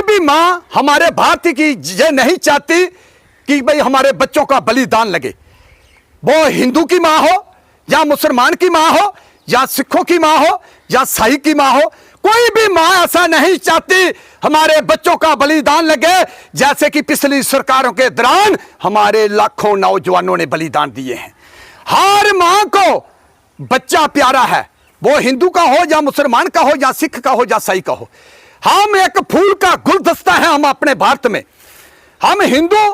भी मां हमारे भारत की ये नहीं चाहती कि भाई हमारे बच्चों का बलिदान लगे, वो हिंदू की मां हो या मुसलमान की मां हो या सिखों की मां हो या ईसाई की मां हो, कोई भी मां ऐसा नहीं चाहती हमारे बच्चों का बलिदान लगे। जैसे कि पिछली सरकारों के दौरान हमारे लाखों नौजवानों ने बलिदान दिए हैं। हर मां को बच्चा प्यारा है, वो हिंदू का हो या मुसलमान का हो या सिख का हो या ईसाई का हो। हम एक फूल का गुलदस्ता है, हम अपने भारत में, हम हिंदू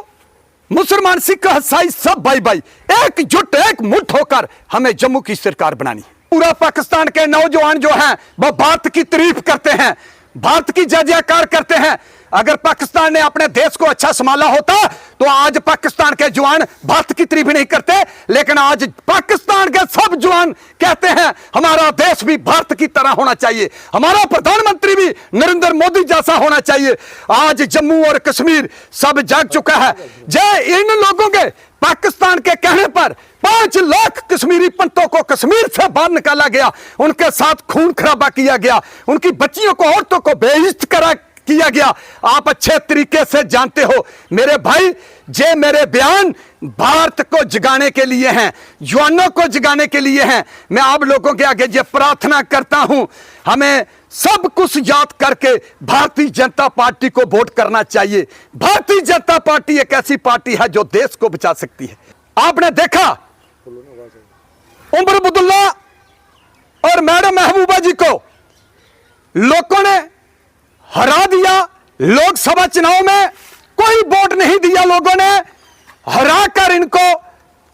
मुसलमान सिख ईसाई सब भाई भाई एकजुट एक मुठ होकर हमें जम्मू की सरकार बनानी। पूरा पाकिस्तान के नौजवान जो हैं वो भारत की तारीफ करते हैं, भारत की जय जयकार करते हैं। अगर पाकिस्तान ने अपने देश को अच्छा संभाला होता तो आज पाकिस्तान के जवान भारत की तारीफ नहीं करते, लेकिन आज पाकिस्तान के सब जवान कहते हैं हमारा देश भी भारत की तरह होना चाहिए, हमारा प्रधानमंत्री भी नरेंद्र मोदी जैसा होना चाहिए। आज जम्मू और कश्मीर सब जाग चुका है। जय इन लोगों के पाकिस्तान के कहने पर 5 लाख कश्मीरी पंतों को कश्मीर से बाहर निकाला गया, उनके साथ खून खराबा किया गया, उनकी बच्चियों को औरतों को बेइज्जत किया गया। आप अच्छे तरीके से जानते हो मेरे भाई, जे मेरे बयान भारत को जगाने के लिए हैं, जवानों को जगाने के लिए हैं। मैं आप लोगों के आगे ये प्रार्थना करता हूं, हमें सब कुछ याद करके भारतीय जनता पार्टी को वोट करना चाहिए। भारतीय जनता पार्टी एक ऐसी पार्टी है जो देश को बचा सकती है। आपने देखा उमर अब्दुल्ला और मैडम महबूबा जी को लोगों ने हरा दिया। लोकसभा चुनाव में कोई वोट नहीं दिया, लोगों ने हरा कर इनको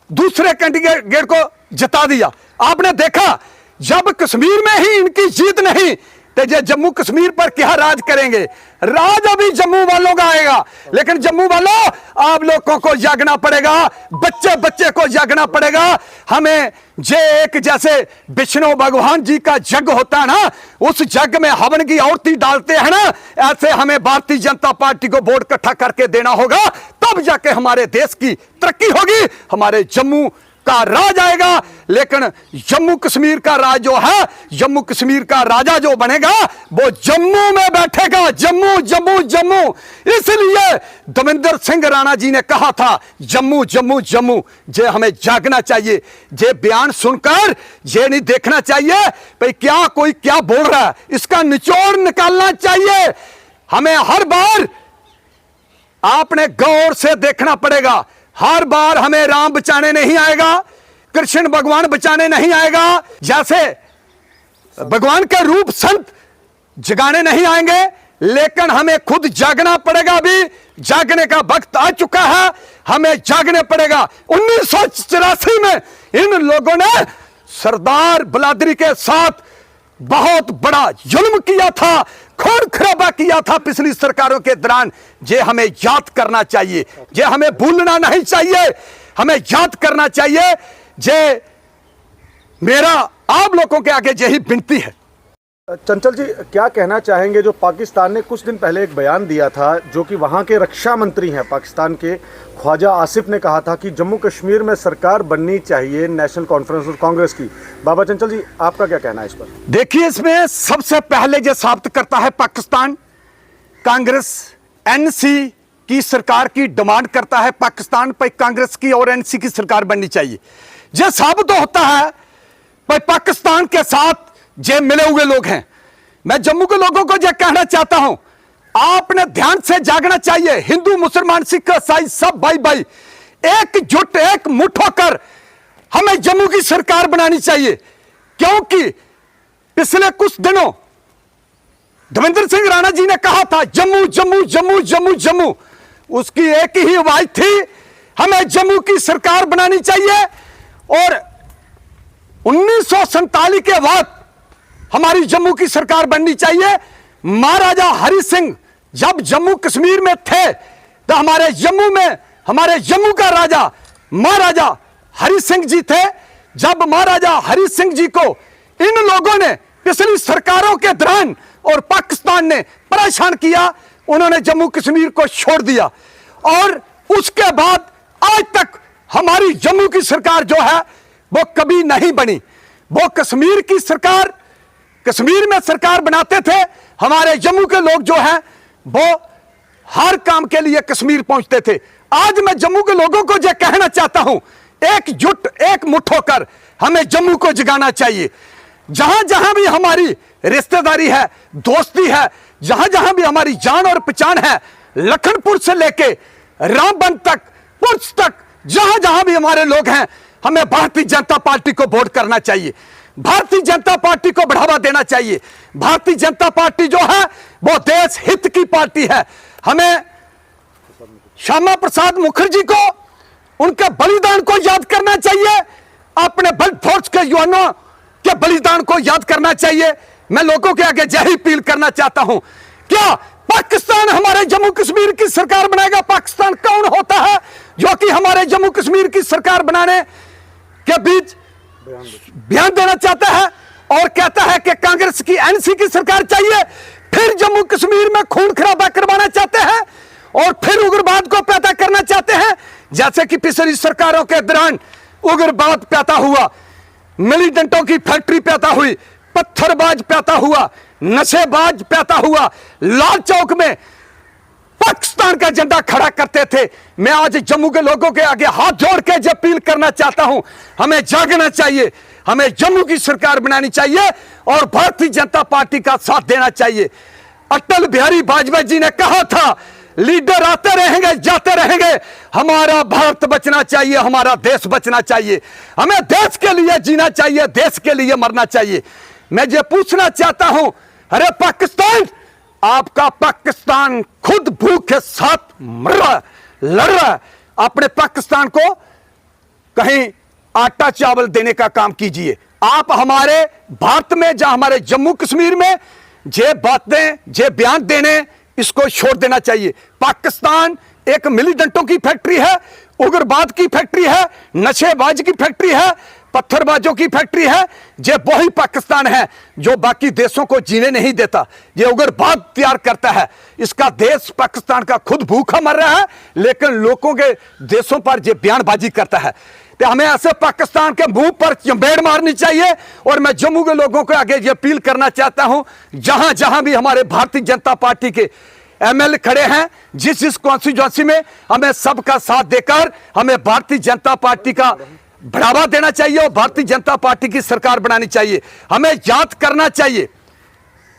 दूसरे कैंडिडेट को जिता दिया। आपने देखा जब कश्मीर में ही इनकी जीत नहीं तो ये जम्मू कश्मीर पर क्या राज करेंगे? राज अभी जम्मू वालों का आएगा, लेकिन जम्मू वालों आप लोगों को जागना पड़ेगा, बच्चे बच्चे को जागना पड़ेगा। हमें जे एक जैसे विष्णु भगवान जी का जग होता है ना, उस जग में हवन की आहुति डालते हैं ना, ऐसे हमें भारतीय जनता पार्टी को वोट इकट्ठा करके देना होगा, तब जाके हमारे देश की तरक्की होगी, हमारे जम्मू का राज आएगा। लेकिन जम्मू कश्मीर का राज जो है, जम्मू कश्मीर का राजा जो बनेगा वो जम्मू में बैठेगा, जम्मू जम्मू जम्मू। इसलिए दविंदर सिंह राणा जी ने कहा था जम्मू जम्मू जम्मू। जे हमें जागना चाहिए, जे बयान सुनकर ये नहीं देखना चाहिए भाई क्या कोई क्या बोल रहा है, इसका निचोड़ निकालना चाहिए। हमें हर बार आपने गौर से देखना पड़ेगा, हर बार हमें राम बचाने नहीं आएगा, कृष्ण भगवान बचाने नहीं आएगा, जैसे भगवान के रूप संत जगाने नहीं आएंगे, लेकिन हमें खुद जागना पड़ेगा। अभी जागने का वक्त आ चुका है, हमें जागने पड़ेगा। 1984 में इन लोगों ने सरदार बलादरी के साथ बहुत बड़ा जुल्म किया था, खून खराबा किया था पिछली सरकारों के दौरान। ये हमें याद करना चाहिए, ये हमें भूलना नहीं चाहिए, हमें याद करना चाहिए। ये मेरा आप लोगों के आगे यही विनती है। चंचल जी, क्या कहना चाहेंगे, जो पाकिस्तान ने कुछ दिन पहले एक बयान दिया था, जो कि वहाँ के रक्षा मंत्री हैं पाकिस्तान के, ख्वाजा आसिफ ने कहा था कि जम्मू कश्मीर में सरकार बननी चाहिए नेशनल कॉन्फ्रेंस और कांग्रेस की। बाबा चंचल जी, आपका क्या कहना है इस पर? देखिए, इसमें सबसे पहले जो साबित करता है पाकिस्तान कांग्रेस एनसी की सरकार की डिमांड करता है, पाकिस्तान पर कांग्रेस की और एनसी की सरकार बननी चाहिए। यह साबित होता है भाई पाकिस्तान के साथ जे मिले हुए लोग हैं। मैं जम्मू के लोगों को यह कहना चाहता हूं, आपने ध्यान से जागना चाहिए। हिंदू मुसलमान सिख ईसाई सब भाई भाई एकजुट एक मुठ होकर हमें जम्मू की सरकार बनानी चाहिए, क्योंकि पिछले कुछ दिनों दविंदर सिंह राणा जी ने कहा था जम्मू जम्मू जम्मू जम्मू जम्मू। उसकी एक ही आवाज थी, हमें जम्मू की सरकार बनानी चाहिए। और 1947 के बाद हमारी जम्मू की सरकार बननी चाहिए। महाराजा हरि सिंह जब जम्मू कश्मीर में थे तो हमारे जम्मू का राजा महाराजा हरि सिंह जी थे। जब महाराजा हरि सिंह जी को इन लोगों ने पिछली सरकारों के दौरान और पाकिस्तान ने परेशान किया, उन्होंने जम्मू कश्मीर को छोड़ दिया। और उसके बाद आज तक हमारी जम्मू की सरकार जो है वो कभी नहीं बनी। वो कश्मीर की सरकार, कश्मीर में सरकार बनाते थे, हमारे जम्मू के लोग जो हैं वो हर काम के लिए कश्मीर पहुंचते थे। आज मैं जम्मू के लोगों को यह कहना चाहता हूं, एकजुट एक मुट्ठ होकर हमें जम्मू को जगाना चाहिए। जहां जहां भी हमारी रिश्तेदारी है, दोस्ती है, जहां जहां भी हमारी जान और पहचान है, लखनपुर से लेके रामबन तक, पुंछ तक, जहां जहां भी हमारे लोग हैं, हमें भारतीय जनता पार्टी को वोट करना चाहिए। भारतीय जनता पार्टी को बढ़ावा देना चाहिए। भारतीय जनता पार्टी जो है वो देश हित की पार्टी है। हमें श्यामा प्रसाद मुखर्जी को, उनके बलिदान को याद करना चाहिए। अपने बल फोर्स के युवाओं के बलिदान को याद करना चाहिए। मैं लोगों के आगे यही अपील करना चाहता हूं, क्या पाकिस्तान हमारे जम्मू कश्मीर की सरकार बनाएगा? पाकिस्तान कौन होता है जो कि हमारे जम्मू कश्मीर की सरकार बनाने के बीच बयान देना चाहता है और कहता है कि कांग्रेस की, एनसी की सरकार चाहिए, फिर जम्मू कश्मीर में खून खराबा करवाना चाहते हैं और फिर उग्रवाद को पैदा करना चाहते हैं, जैसे कि पिछली सरकारों के दौरान उग्रवाद पैदा हुआ, मिलीटेंटों की फैक्ट्री पैदा हुई, पत्थरबाज पैदा हुआ, नशेबाज पैदा हुआ, लाल चौक में पाकिस्तान का झंडा खड़ा करते थे। मैं आज जम्मू के लोगों के आगे हाथ जोड़ के अपील करना चाहता हूं, हमें जागना चाहिए, हमें जम्मू की सरकार बनानी चाहिए और भारतीय जनता पार्टी का साथ देना चाहिए। अटल बिहारी वाजपेयी जी ने कहा था, लीडर आते रहेंगे जाते रहेंगे, हमारा भारत बचना चाहिए, हमारा देश बचना चाहिए, हमें देश के लिए जीना चाहिए, देश के लिए मरना चाहिए। मैं ये पूछना चाहता हूं, अरे पाकिस्तान, आपका पाकिस्तान खुद भूख के साथ मर रहा है, लड़ रहा है। अपने पाकिस्तान को कहीं आटा चावल देने का काम कीजिए। आप हमारे भारत में, जहां हमारे जम्मू कश्मीर में जे बातें, जे बयान देने, इसको छोड़ देना चाहिए। पाकिस्तान एक मिलीटेंटों की फैक्ट्री है, उग्रवाद की फैक्ट्री है, नशेबाज की फैक्ट्री है, पत्थरबाजों की फैक्ट्री है। ये वही पाकिस्तान है जो बाकी देशों को जीने नहीं देता, ये उग्रवाद तैयार करता है। इसका देश पाकिस्तान का खुद भूखा मर रहा है, लेकिन लोगों के देशों पर ये बयानबाजी करता है। तो हमें ऐसे पाकिस्तान के मुंह पर चंबेड़ मारनी चाहिए। और मैं जम्मू के लोगों को आगे ये अपील करना चाहता हूं, जहां जहां भी हमारे भारतीय जनता पार्टी के एमएलए खड़े हैं, जिस जिस कॉन्स्टिट्यूएंसी में, हमें सबका साथ देकर हमें भारतीय जनता पार्टी का बढ़ावा देना चाहिए और भारतीय जनता पार्टी की सरकार बनानी चाहिए। हमें याद करना चाहिए,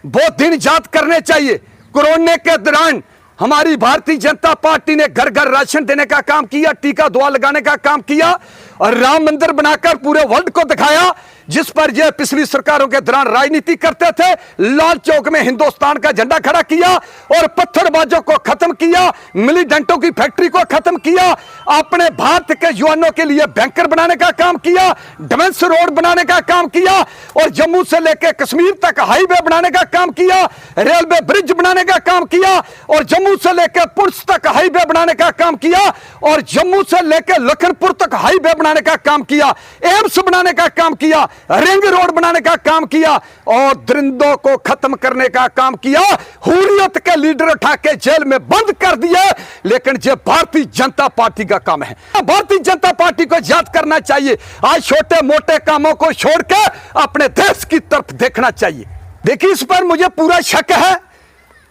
वो दिन याद करने चाहिए। कोरोना के दौरान हमारी भारतीय जनता पार्टी ने घर घर राशन देने का काम किया, टीका दवा लगाने का काम किया और राम मंदिर बनाकर पूरे वर्ल्ड को दिखाया, जिस पर यह पिछली सरकारों के दौरान राजनीति करते थे। लाल चौक में हिंदुस्तान का झंडा खड़ा किया और पत्थरबाजों को खत्म किया, मिलीटेंटों की फैक्ट्री को खत्म किया, अपने भारत के युवाओं के लिए बैंकर बनाने का काम किया, डिफेंस रोड बनाने का काम किया और जम्मू से लेकर कश्मीर तक हाईवे बनाने का काम किया, रेलवे ब्रिज बनाने का काम किया और जम्मू से लेकर पुंछ तक हाईवे बनाने का काम किया और जम्मू से लेकर लखनपुर तक हाईवे बनाने का काम किया, एम्स बनाने का काम किया, रिंग रोड बनाने का काम किया और दरिंदों को खत्म करने का काम किया। हुर्रियत के लीडर उठा के जेल में बंद कर दिए, लेकिन ये भारतीय जनता पार्टी का काम है। भारतीय जनता पार्टी को याद करना चाहिए। आज छोटे मोटे कामों को छोड़ के अपने देश की तरफ देखना चाहिए। देखिए, इस पर मुझे पूरा शक है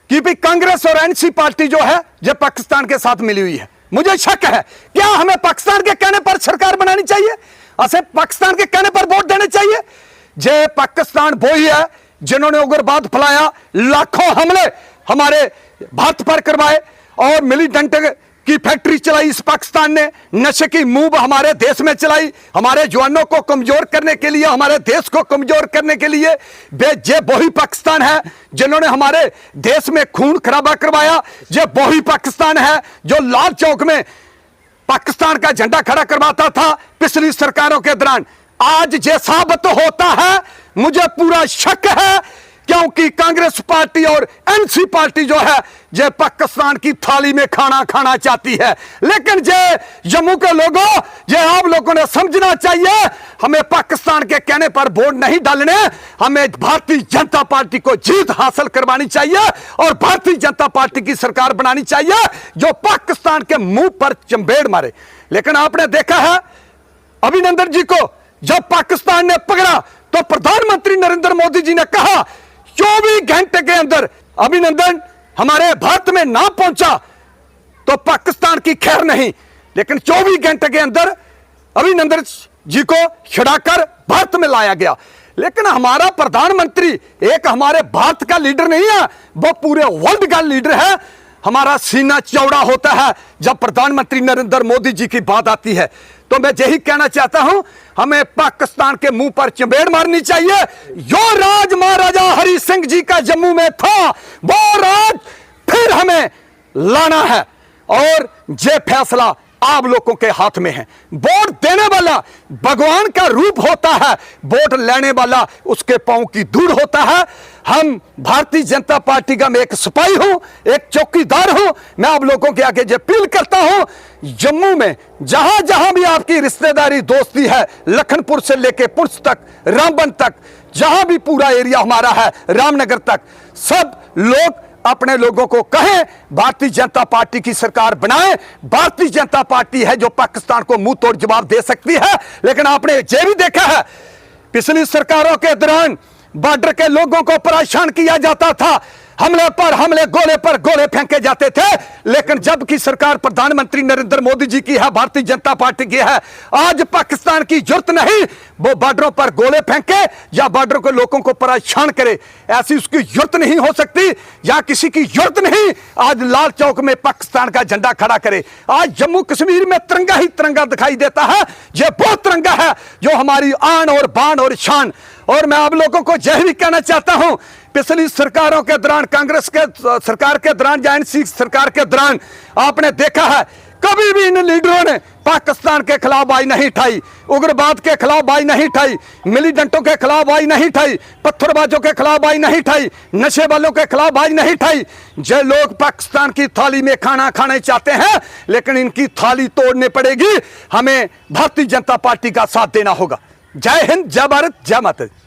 कि भी कांग्रेस और एनसी पार्टी जो है ये पाकिस्तान के साथ मिली हुई है। मुझे शक है, क्या हमें पाकिस्तान के कहने पर सरकार बनानी चाहिए? ऐसे पाकिस्तान के कहने पर वोट देने चाहिए? जे पाकिस्तान वो ही है जिन्होंने उग्रवाद फैलाया, लाखों हमले हमारे भारत पर करवाए और मिलीटेंट की फैक्ट्री चलाई इस पाकिस्तान ने, नशे की मूव हमारे देश में चलाई, हमारे जवानों को कमजोर करने के लिए, हमारे देश को कमजोर करने के लिए। ये वही पाकिस्तान है जिन्होंने हमारे देश में खून खराबा करवाया। ये वही पाकिस्तान है जो लाल चौक में पाकिस्तान का झंडा खड़ा करवाता था पिछली सरकारों के दौरान। आज जे साबित होता है, मुझे पूरा शक है, क्योंकि कांग्रेस पार्टी और एनसी पार्टी जो है जे पाकिस्तान की थाली में खाना खाना चाहती है। लेकिन जे जम्मू के लोगों, जे आप लोगों ने समझना चाहिए, हमें पाकिस्तान के कहने पर वोट नहीं डालने, हमें भारतीय जनता पार्टी को जीत हासिल करवानी चाहिए और भारतीय जनता पार्टी की सरकार बनानी चाहिए जो पाकिस्तान के मुंह पर चंबेड़ मारे। लेकिन आपने देखा है अभिनंदन जी को जब पाकिस्तान ने पकड़ा तो प्रधानमंत्री नरेंद्र मोदी जी ने कहा 24 घंटे के अंदर अभिनंदन हमारे भारत में ना पहुंचा तो पाकिस्तान की खैर नहीं। लेकिन 24 घंटे के अंदर अभिनंदन जी को छुड़ाकर भारत में लाया गया। लेकिन हमारा प्रधानमंत्री एक हमारे भारत का लीडर नहीं है, वो पूरे वर्ल्ड का लीडर है। हमारा सीना चौड़ा होता है जब प्रधानमंत्री नरेंद्र मोदी जी की बात आती है। तो मैं यही कहना चाहता हूं, हमें पाकिस्तान के मुंह पर चपेड़ मारनी चाहिए। जो राज महाराजा हरि सिंह जी का जम्मू में था, वो राज फिर हमें लाना है और ये फैसला आप लोगों के हाथ में है। वोट देने वाला भगवान का रूप होता है, वोट लेने वाला उसके पांव की धूड़ होता है। हम भारतीय जनता पार्टी का, मैं एक सिपाही हूं, एक चौकीदार हूं। मैं आप लोगों के आगे अपील करता हूं, जम्मू में जहां जहां भी आपकी रिश्तेदारी दोस्ती है, लखनपुर से लेके पुंछ तक, रामबन तक, जहां भी पूरा एरिया हमारा है, रामनगर तक, सब लोग अपने लोगों को कहें भारतीय जनता पार्टी की सरकार बनाएं। भारतीय जनता पार्टी है जो पाकिस्तान को मुंह तोड़ जवाब दे सकती है। लेकिन आपने ये भी देखा है, पिछली सरकारों के दौरान बॉर्डर के लोगों को परेशान किया जाता था, हमले पर हमले, गोले पर गोले फेंके जाते थे। लेकिन जब की सरकार प्रधानमंत्री नरेंद्र मोदी जी की है, भारतीय जनता पार्टी की है, आज पाकिस्तान की जरूरत नहीं वो बॉर्डरों पर गोले फेंके या बॉर्डर के लोगों को परेशान करे, ऐसी उसकी जरूरत नहीं हो सकती। या किसी की जरूरत नहीं आज लाल चौक में पाकिस्तान का झंडा खड़ा करे। आज जम्मू कश्मीर में तिरंगा ही तिरंगा दिखाई देता है। यह वो तिरंगा है जो हमारी आन और बान और शान। और मैं आप लोगों को यह भी कहना चाहता हूं, पिछली सरकारों के दौरान, कांग्रेस के सरकार के दौरान या एनसी सरकार के दौरान आपने देखा है, कभी भी इन लीडरों ने पाकिस्तान के खिलाफ आवाज नहीं उठाई, उग्रवाद के खिलाफ आवाज नहीं उठाई, मिलीटेंटों के खिलाफ आवाज नहीं उठाई, पत्थरबाजों के खिलाफ आवाज नहीं उठाई, नशे वालों के खिलाफ आवाज नहीं उठाई। जो लोग पाकिस्तान की थाली में खाना खाने चाहते हैं, लेकिन इनकी थाली तोड़नी पड़ेगी। हमें भारतीय जनता पार्टी का साथ देना होगा। जय हिंद, जय भारत, जय माता दी।